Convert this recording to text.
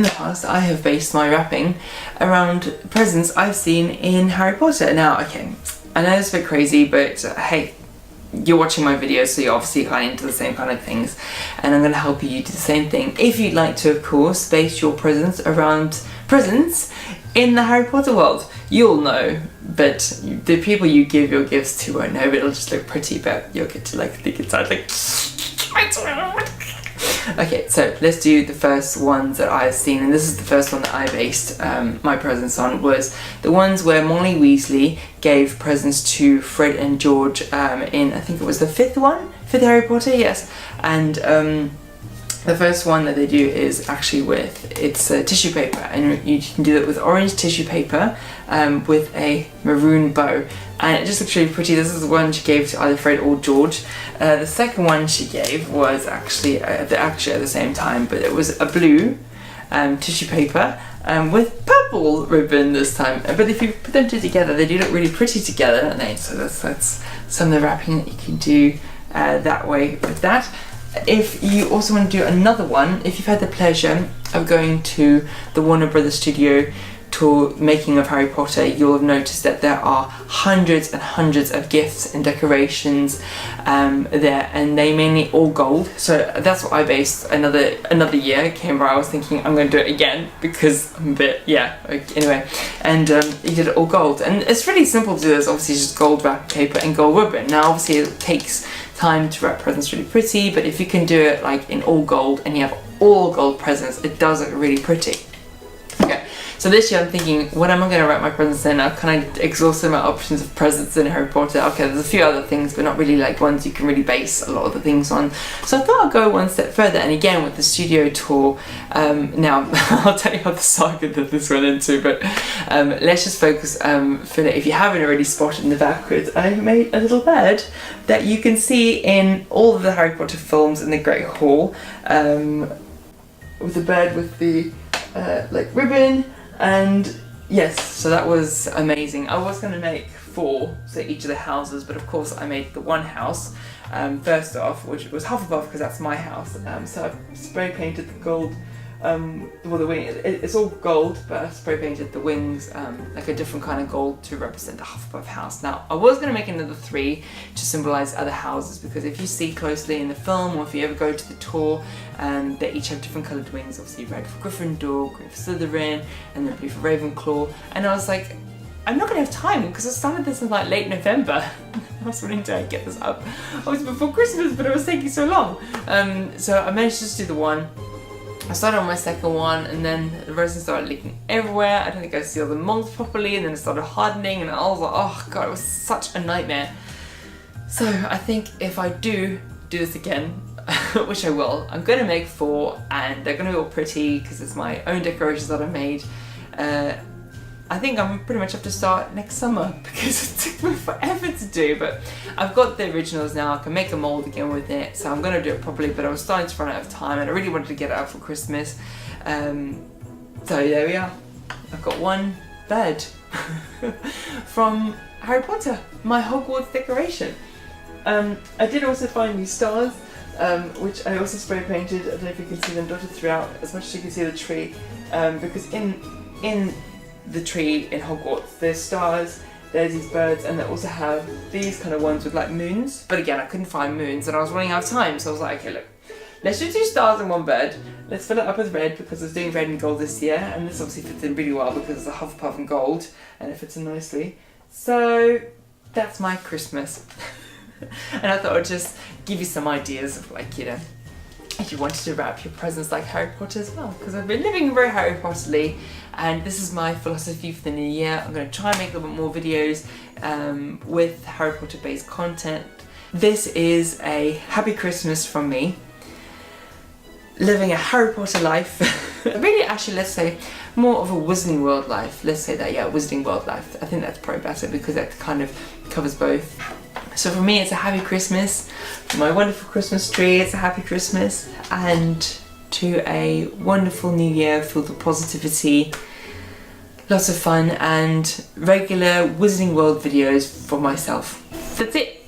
in the past I have based my wrapping around presents I've seen in Harry Potter. Now, okay, I know it's a bit crazy, but hey, you're watching my videos, so you're obviously kind of into the same kind of things, and I'm going to help you do the same thing. If you'd like to, of course, base your presents around presents in the Harry Potter world, you'll know, but the people you give your gifts to won't know, but it'll just look pretty, but you'll get to like think inside like okay, so let's do the first ones that I've seen, and this is the first one that I based my presents on, was the ones where Molly Weasley gave presents to Fred and George in, I think it was the fifth Harry Potter, yes, and the first one that they do is actually with, it's tissue paper, and you can do it with orange tissue paper with a maroon bow, and it just looks really pretty. This is the one she gave to either Fred or George. The second one she gave was actually at the same time, but it was a blue tissue paper with purple ribbon this time. But if you put them two together, they do look really pretty together, don't they? So that's some of the wrapping that you can do that way with that. If you also want to do another one, if you've had the pleasure of going to the Warner Brothers studio tour making of Harry Potter, you'll have noticed that there are hundreds and hundreds of gifts and decorations there, and they mainly all gold. So that's what I based another year came where I was thinking I'm going to do it again because I'm a bit, yeah, anyway, and he did it all gold, and it's really simple to do this. Obviously it's just gold wrap paper and gold ribbon. Now obviously it takes time to wrap presents really pretty, but if you can do it like in all gold and you have all gold presents, it does look really pretty. Okay, so this year I'm thinking, what am I going to wrap my presents in? I've kind of exhausted my options of presents in Harry Potter. Okay, there's a few other things, but not really like ones you can really base a lot of the things on. So I thought I'd go one step further, and again with the studio tour, now I'll tell you how the saga that this went into, but let's just focus for it. If you haven't already spotted in the backwards, I made a little bed that you can see in all of the Harry Potter films in the Great Hall, with the bed with the like ribbon, and yes, so that was amazing. I was going to make 4, so each of the houses, but of course I made the one house first off, which was Hufflepuff because that's my house. So I spray painted the gold, well, the wing, it's all gold, but I spray painted the wings like a different kind of gold to represent the Hufflepuff house. Now I was going to make another 3 to symbolise other houses, because if you see closely in the film, or if you ever go to the tour, they each have different coloured wings. Obviously red for Gryffindor, green for Slytherin, and then blue for Ravenclaw. And I was like, I'm not going to have time because I started this in like late November. I was wanting to get this up. I was before Christmas, but it was taking so long. So I managed to just do the one. I started on my second one, and then the resin started leaking everywhere. I don't think I sealed the mold properly, and then it started hardening, and I was like, oh god, it was such a nightmare. So I think if I do this again, which I will, I'm going to make 4, and they're going to be all pretty because it's my own decorations that I made. I think I'm pretty much have to start next summer because it took me forever to do, but I've got the originals now. I can make a mold again with it, so I'm going to do it properly, but I was starting to run out of time and I really wanted to get it out for Christmas. So there we are. I've got one bed from Harry Potter, my Hogwarts decoration. I did also find these stars, which I also spray painted. I don't know if you can see them dotted throughout as much as you can see the tree, because in the tree in Hogwarts there's stars, there's these birds, and they also have these kind of ones with like moons, but again I couldn't find moons and I was running out of time, so I was like, okay, look, let's do 2 stars in one bed, let's fill it up with red because I was doing red and gold this year, and this obviously fits in really well because it's a Hufflepuff and gold and it fits in nicely. So that's my Christmas. And I thought I'd just give you some ideas of, like, you know, if you wanted to wrap your presents like Harry Potter as well, because I've been living very Harry Potter-ly, and this is my philosophy for the new year. I'm going to try and make a little bit more videos with Harry Potter based content. This is a happy Christmas from me, living a Harry Potter life. Really, actually, let's say more of a Wizarding World life. Let's say that, yeah, Wizarding World life. I think that's probably better because that kind of covers both. So for me, it's a happy Christmas. For my wonderful Christmas tree, it's a happy Christmas. And to a wonderful new year filled with positivity, lots of fun, and regular Wizarding World videos for myself. That's it.